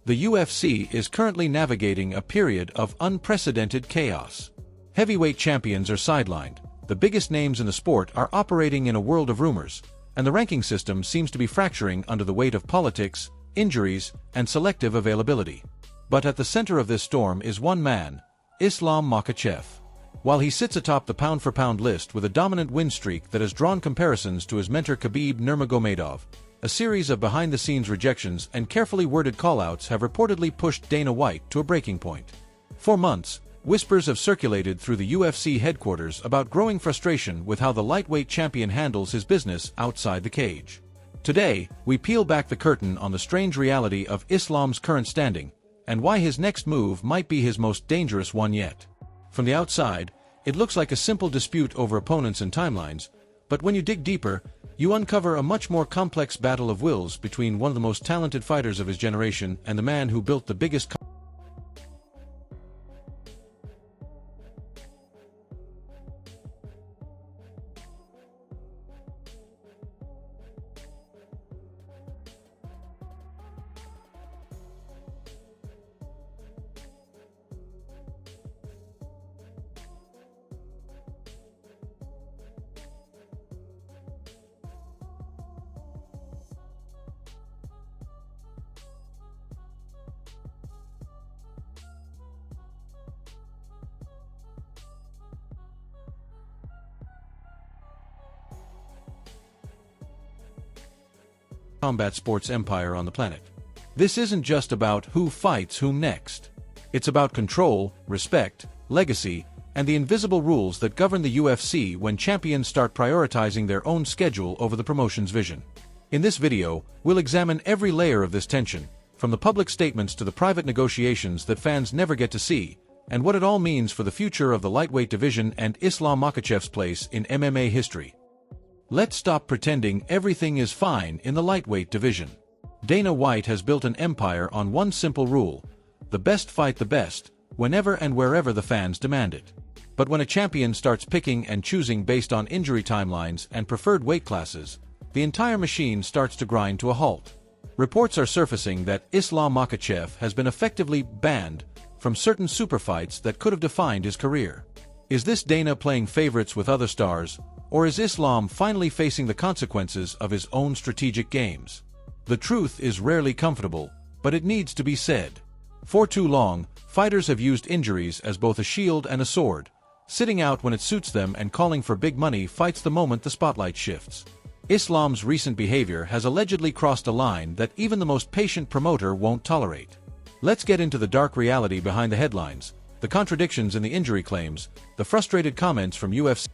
The UFC is currently navigating a period of unprecedented chaos. Heavyweight champions are sidelined, the biggest names in the sport are operating in a world of rumors, and the ranking system seems to be fracturing under the weight of politics, injuries, and selective availability. But at the center of this storm is one man, Islam Makhachev. While he sits atop the pound-for-pound list with a dominant win streak that has drawn comparisons to his mentor Khabib Nurmagomedov, a series of behind-the-scenes rejections and carefully worded call-outs have reportedly pushed Dana White to a breaking point. For months, whispers have circulated through the UFC headquarters about growing frustration with how the lightweight champion handles his business outside the cage. Today, we peel back the curtain on the strange reality of Islam's current standing, and why his next move might be his most dangerous one yet. From the outside, it looks like a simple dispute over opponents and timelines, but when you dig deeper, you uncover a much more complex battle of wills between one of the most talented fighters of his generation and the man who built the biggest combat sports empire on the planet. This isn't just about who fights whom next. It's about control, respect, legacy, and the invisible rules that govern the UFC when champions start prioritizing their own schedule over the promotion's vision. In this video, we'll examine every layer of this tension, from the public statements to the private negotiations that fans never get to see, and what it all means for the future of the lightweight division and Islam Makhachev's place in MMA history. Let's stop pretending everything is fine in the lightweight division. Dana White has built an empire on one simple rule: the best fight the best, whenever and wherever the fans demand it. But when a champion starts picking and choosing based on injury timelines and preferred weight classes, the entire machine starts to grind to a halt. Reports are surfacing that Islam Makhachev has been effectively banned from certain super fights that could have defined his career. Is this Dana playing favorites with other stars, or is Islam finally facing the consequences of his own strategic games? The truth is rarely comfortable, but it needs to be said. For too long, fighters have used injuries as both a shield and a sword, sitting out when it suits them and calling for big money fights the moment the spotlight shifts. Islam's recent behavior has allegedly crossed a line that even the most patient promoter won't tolerate. Let's get into the dark reality behind the headlines, the contradictions in the injury claims, the frustrated comments from UFC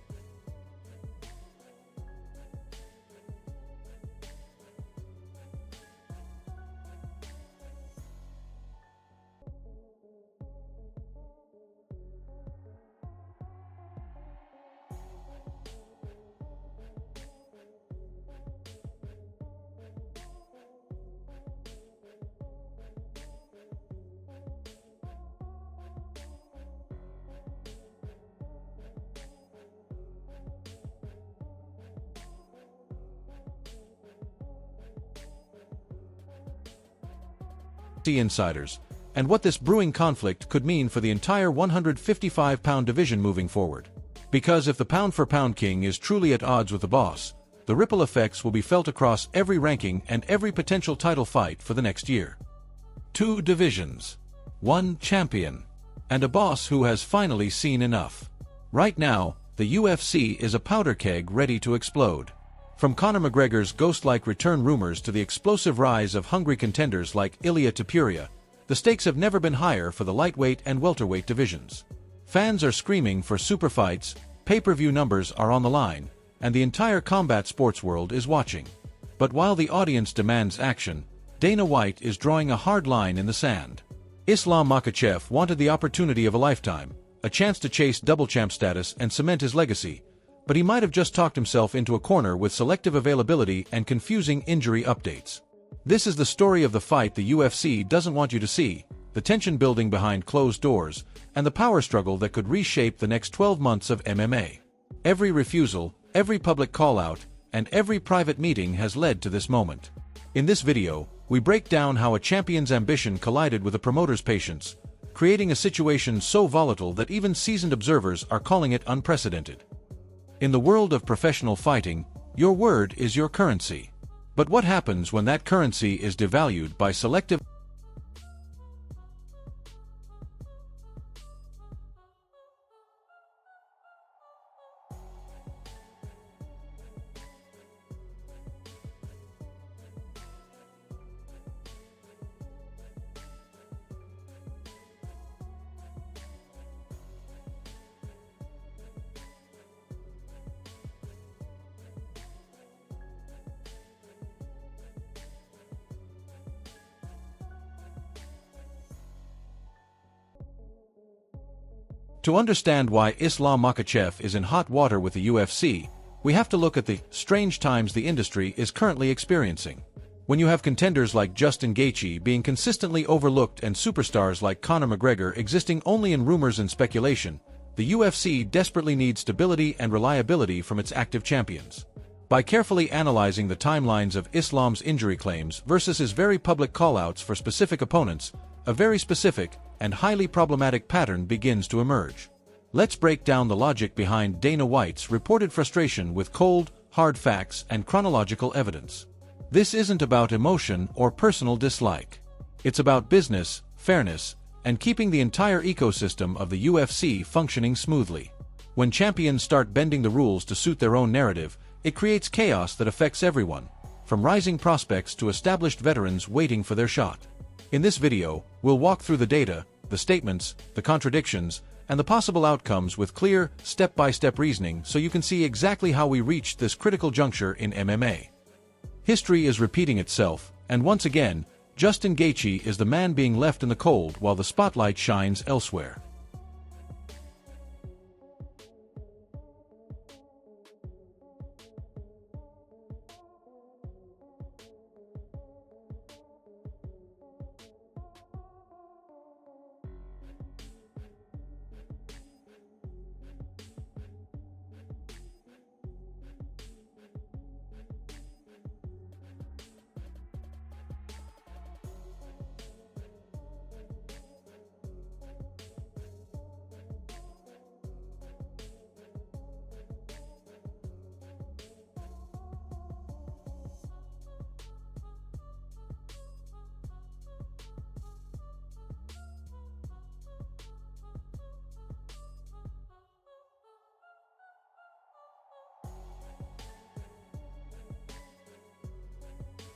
insiders, and what this brewing conflict could mean for the entire 155-pound division moving forward. Because if the pound-for-pound king is truly at odds with the boss, the ripple effects will be felt across every ranking and every potential title fight for the next year. 2 divisions, 1 champion, and a boss who has finally seen enough. Right now, the UFC is a powder keg ready to explode. From Conor McGregor's ghost-like return rumors to the explosive rise of hungry contenders like Ilia Topuria, the stakes have never been higher for the lightweight and welterweight divisions. Fans are screaming for super fights, pay-per-view numbers are on the line, and the entire combat sports world is watching. But while the audience demands action, Dana White is drawing a hard line in the sand. Islam Makhachev wanted the opportunity of a lifetime, a chance to chase double champ status and cement his legacy, but he might have just talked himself into a corner with selective availability and confusing injury updates. This is the story of the fight the UFC doesn't want you to see, the tension building behind closed doors, and the power struggle that could reshape the next 12 months of MMA. Every refusal, every public call-out, and every private meeting has led to this moment. In this video, we break down how a champion's ambition collided with a promoter's patience, creating a situation so volatile that even seasoned observers are calling it unprecedented. In the world of professional fighting, your word is your currency. But what happens when that currency is devalued by selective To understand why Islam Makhachev is in hot water with the UFC, we have to look at the strange times the industry is currently experiencing. When you have contenders like Justin Gaethje being consistently overlooked and superstars like Conor McGregor existing only in rumors and speculation, the UFC desperately needs stability and reliability from its active champions. By carefully analyzing the timelines of Islam's injury claims versus his very public callouts for specific opponents, a very specific and highly problematic pattern begins to emerge. Let's break down the logic behind Dana White's reported frustration with cold, hard facts and chronological evidence. This isn't about emotion or personal dislike. It's about business, fairness, and keeping the entire ecosystem of the UFC functioning smoothly. When champions start bending the rules to suit their own narrative, it creates chaos that affects everyone, from rising prospects to established veterans waiting for their shot. In this video, we'll walk through the data, the statements, the contradictions, and the possible outcomes with clear, step-by-step reasoning so you can see exactly how we reached this critical juncture in MMA. History is repeating itself, and once again, Justin Gaethje is the man being left in the cold while the spotlight shines elsewhere.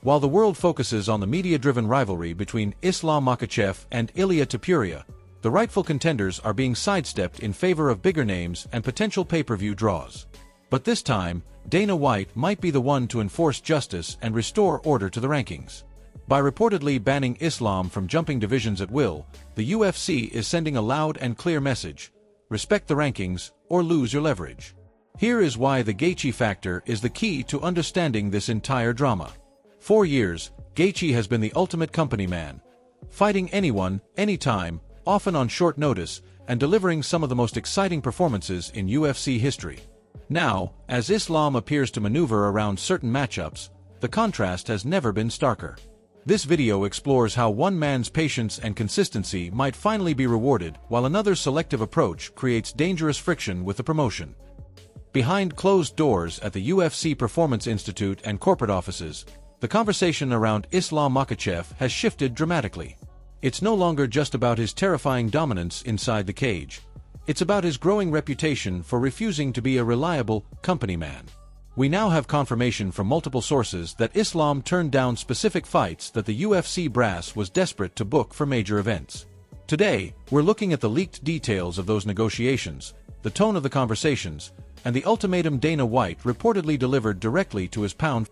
While the world focuses on the media-driven rivalry between Islam Makhachev and Ilia Topuria, the rightful contenders are being sidestepped in favor of bigger names and potential pay-per-view draws. But this time, Dana White might be the one to enforce justice and restore order to the rankings. By reportedly banning Islam from jumping divisions at will, the UFC is sending a loud and clear message: respect the rankings, or lose your leverage. Here is why the Gaethje factor is the key to understanding this entire drama. For years, Gaethje has been the ultimate company man, fighting anyone, anytime, often on short notice, and delivering some of the most exciting performances in UFC history. Now, as Islam appears to maneuver around certain matchups, the contrast has never been starker. This video explores how one man's patience and consistency might finally be rewarded while another's selective approach creates dangerous friction with the promotion. Behind closed doors at the UFC Performance Institute and corporate offices, the conversation around Islam Makhachev has shifted dramatically. It's no longer just about his terrifying dominance inside the cage. It's about his growing reputation for refusing to be a reliable company man. We now have confirmation from multiple sources that Islam turned down specific fights that the UFC brass was desperate to book for major events. Today, we're looking at the leaked details of those negotiations, the tone of the conversations, and the ultimatum Dana White reportedly delivered directly to his pound.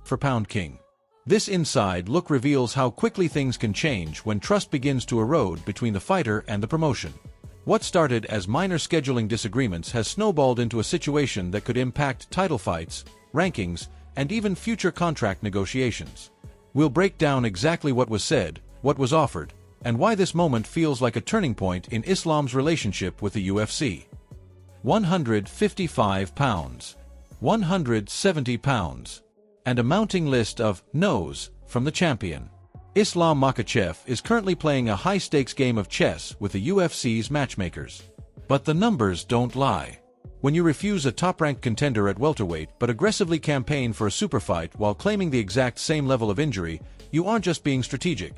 for Pound King. This inside look reveals how quickly things can change when trust begins to erode between the fighter and the promotion. What started as minor scheduling disagreements has snowballed into a situation that could impact title fights, rankings, and even future contract negotiations. We'll break down exactly what was said, what was offered, and why this moment feels like a turning point in Islam's relationship with the UFC. 155 pounds. 170 pounds. And a mounting list of no's from the champion. Islam Makhachev is currently playing a high-stakes game of chess with the UFC's matchmakers. But the numbers don't lie. When you refuse a top-ranked contender at welterweight but aggressively campaign for a superfight while claiming the exact same level of injury, you aren't just being strategic.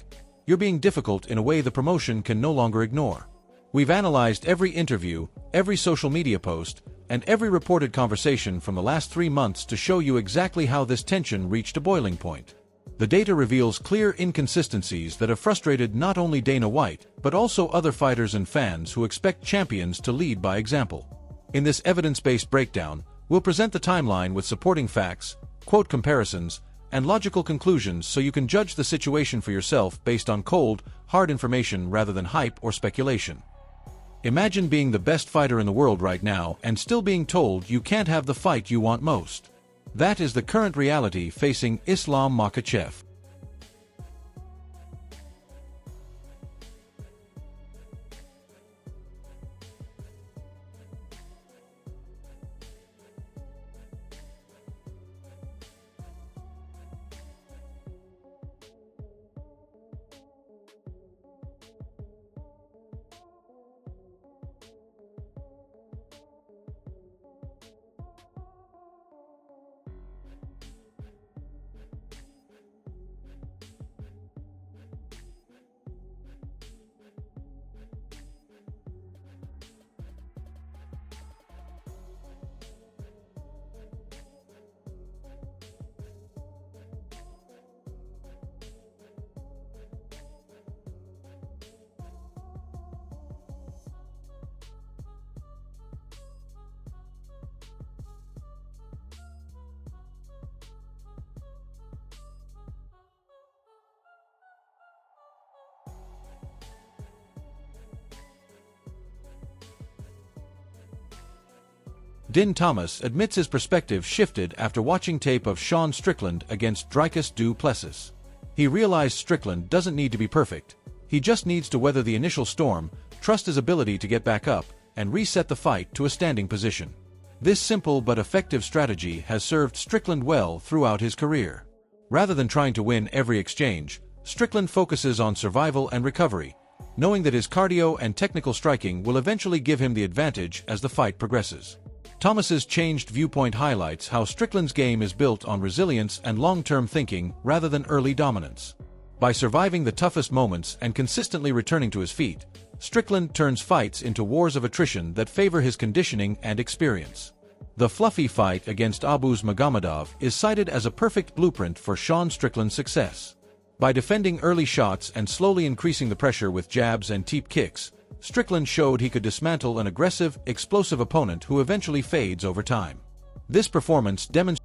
You're being difficult in a way the promotion can no longer ignore. We've analyzed every interview, every social media post, and every reported conversation from the last 3 months to show you exactly how this tension reached a boiling point. The data reveals clear inconsistencies that have frustrated not only Dana White, but also other fighters and fans who expect champions to lead by example. In this evidence-based breakdown, we'll present the timeline with supporting facts, quote comparisons, and logical conclusions so you can judge the situation for yourself based on cold, hard information rather than hype or speculation. Imagine being the best fighter in the world right now and still being told you can't have the fight you want most. That is the current reality facing Islam Makhachev. Din Thomas admits his perspective shifted after watching tape of Sean Strickland against Dricus du Plessis. He realized Strickland doesn't need to be perfect. He just needs to weather the initial storm, trust his ability to get back up, and reset the fight to a standing position. This simple but effective strategy has served Strickland well throughout his career. Rather than trying to win every exchange, Strickland focuses on survival and recovery, knowing that his cardio and technical striking will eventually give him the advantage as the fight progresses. Thomas's changed viewpoint highlights how Strickland's game is built on resilience and long-term thinking rather than early dominance. By surviving the toughest moments and consistently returning to his feet, Strickland turns fights into wars of attrition that favor his conditioning and experience. The fluffy fight against Abuz Magomedov is cited as a perfect blueprint for Sean Strickland's success. By defending early shots and slowly increasing the pressure with jabs and teep kicks, Strickland showed he could dismantle an aggressive, explosive opponent who eventually fades over time. This performance demonstrates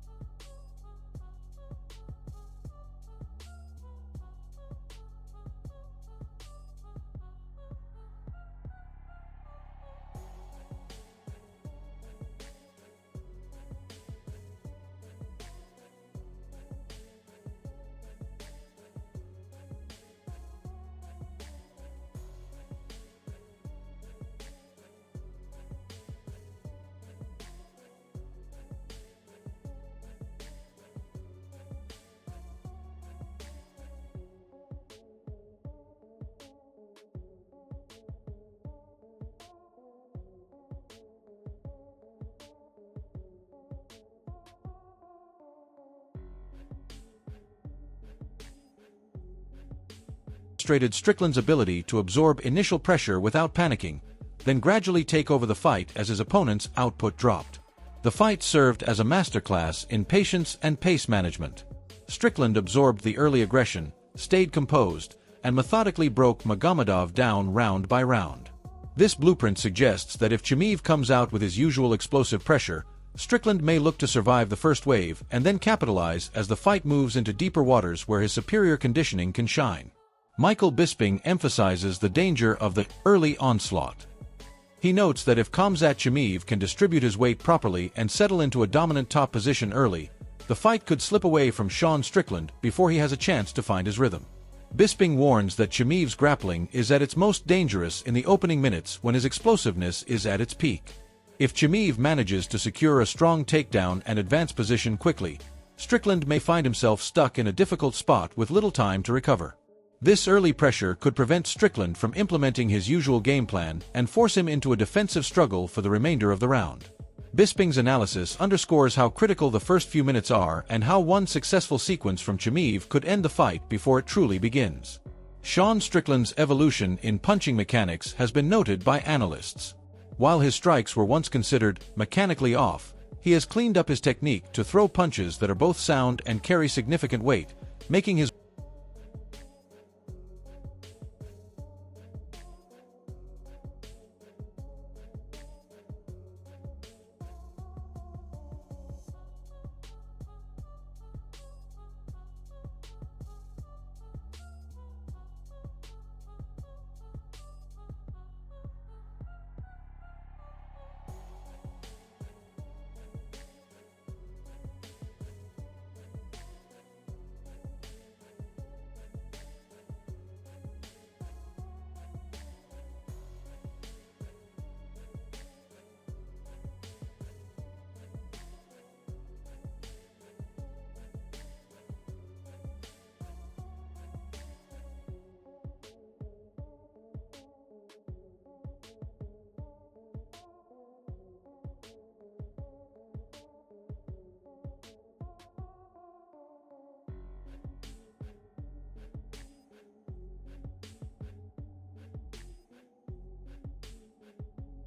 Strickland's ability to absorb initial pressure without panicking, then gradually take over the fight as his opponent's output dropped. The fight served as a masterclass in patience and pace management. Strickland absorbed the early aggression, stayed composed, and methodically broke Magomedov down round by round. This blueprint suggests that if Chimaev comes out with his usual explosive pressure, Strickland may look to survive the first wave and then capitalize as the fight moves into deeper waters where his superior conditioning can shine. Michael Bisping emphasizes the danger of the early onslaught. He notes that if Khamzat Chimaev can distribute his weight properly and settle into a dominant top position early, the fight could slip away from Sean Strickland before he has a chance to find his rhythm. Bisping warns that Chimaev's grappling is at its most dangerous in the opening minutes when his explosiveness is at its peak. If Chimaev manages to secure a strong takedown and advance position quickly, Strickland may find himself stuck in a difficult spot with little time to recover. This early pressure could prevent Strickland from implementing his usual game plan and force him into a defensive struggle for the remainder of the round. Bisping's analysis underscores how critical the first few minutes are and how one successful sequence from Chimaev could end the fight before it truly begins. Sean Strickland's evolution in punching mechanics has been noted by analysts. While his strikes were once considered mechanically off, he has cleaned up his technique to throw punches that are both sound and carry significant weight, making his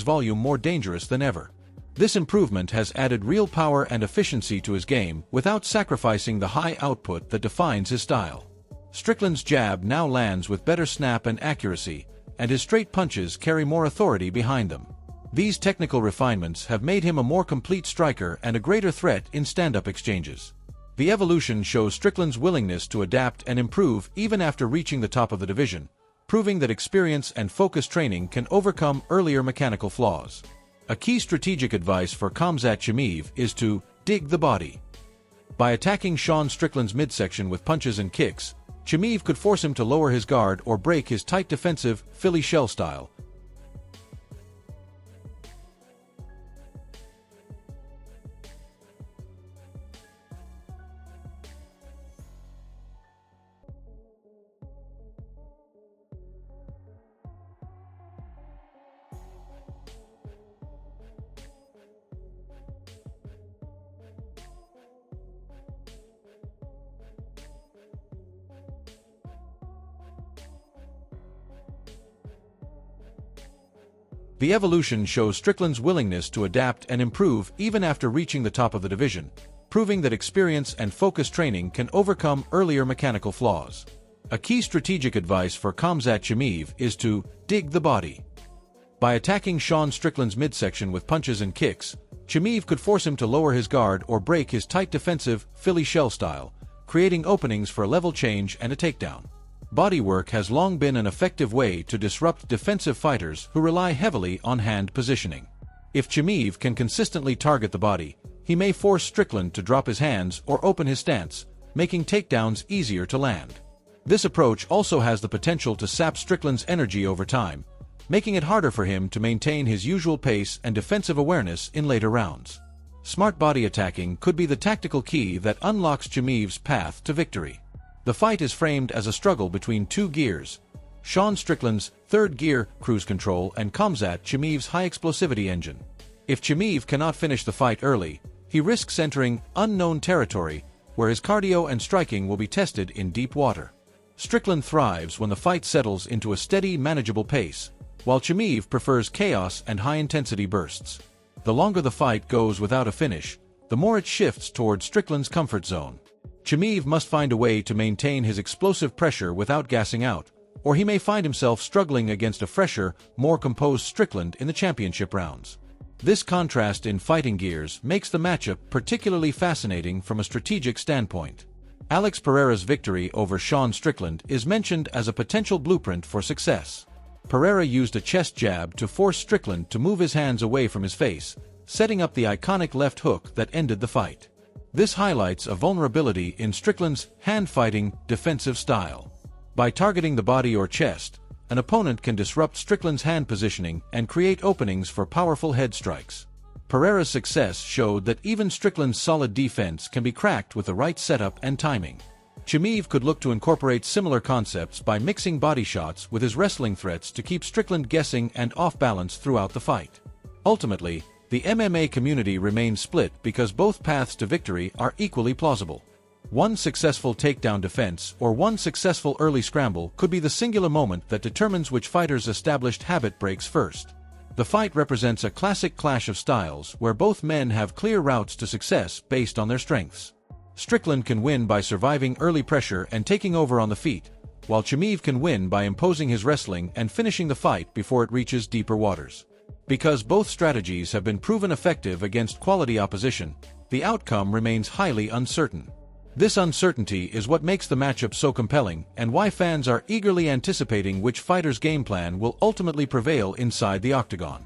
volume more dangerous than ever. This improvement has added real power and efficiency to his game without sacrificing the high output that defines his style. Strickland's jab now lands with better snap and accuracy, and his straight punches carry more authority behind them. These technical refinements have made him a more complete striker and a greater threat in stand-up exchanges. The evolution shows Strickland's willingness to adapt and improve even after reaching the top of the division, proving that experience and focused training can overcome earlier mechanical flaws. A key strategic advice for Khamzat Chimaev is to dig the body. By attacking Sean Strickland's midsection with punches and kicks, Chimaev could force him to lower his guard or break his tight defensive Philly shell style. The evolution shows Strickland's willingness to adapt and improve even after reaching the top of the division, proving that experience and focused training can overcome earlier mechanical flaws. A key strategic advice for Khamzat Chimaev is to dig the body. By attacking Sean Strickland's midsection with punches and kicks, Chimaev could force him to lower his guard or break his tight defensive Philly shell style, creating openings for a level change and a takedown. Bodywork has long been an effective way to disrupt defensive fighters who rely heavily on hand positioning. If Chimaev can consistently target the body, he may force Strickland to drop his hands or open his stance, making takedowns easier to land. This approach also has the potential to sap Strickland's energy over time, making it harder for him to maintain his usual pace and defensive awareness in later rounds. Smart body attacking could be the tactical key that unlocks Chimaev's path to victory. The fight is framed as a struggle between two gears: Sean Strickland's third gear, cruise control, and Khamzat Chimaev's high explosivity engine. If Chimaev cannot finish the fight early, he risks entering unknown territory, where his cardio and striking will be tested in deep water. Strickland thrives when the fight settles into a steady, manageable pace, while Chimaev prefers chaos and high-intensity bursts. The longer the fight goes without a finish, the more it shifts toward Strickland's comfort zone. Chimaev must find a way to maintain his explosive pressure without gassing out, or he may find himself struggling against a fresher, more composed Strickland in the championship rounds. This contrast in fighting gears makes the matchup particularly fascinating from a strategic standpoint. Alex Pereira's victory over Sean Strickland is mentioned as a potential blueprint for success. Pereira used a chest jab to force Strickland to move his hands away from his face, setting up the iconic left hook that ended the fight. This highlights a vulnerability in Strickland's hand-fighting, defensive style. By targeting the body or chest, an opponent can disrupt Strickland's hand positioning and create openings for powerful head strikes. Pereira's success showed that even Strickland's solid defense can be cracked with the right setup and timing. Chimaev could look to incorporate similar concepts by mixing body shots with his wrestling threats to keep Strickland guessing and off-balance throughout the fight. Ultimately, the MMA community remains split because both paths to victory are equally plausible. One successful takedown defense or one successful early scramble could be the singular moment that determines which fighter's established habit breaks first. The fight represents a classic clash of styles where both men have clear routes to success based on their strengths. Strickland can win by surviving early pressure and taking over on the feet, while Chimaev can win by imposing his wrestling and finishing the fight before it reaches deeper waters. Because both strategies have been proven effective against quality opposition, the outcome remains highly uncertain. This uncertainty is what makes the matchup so compelling and why fans are eagerly anticipating which fighter's game plan will ultimately prevail inside the octagon.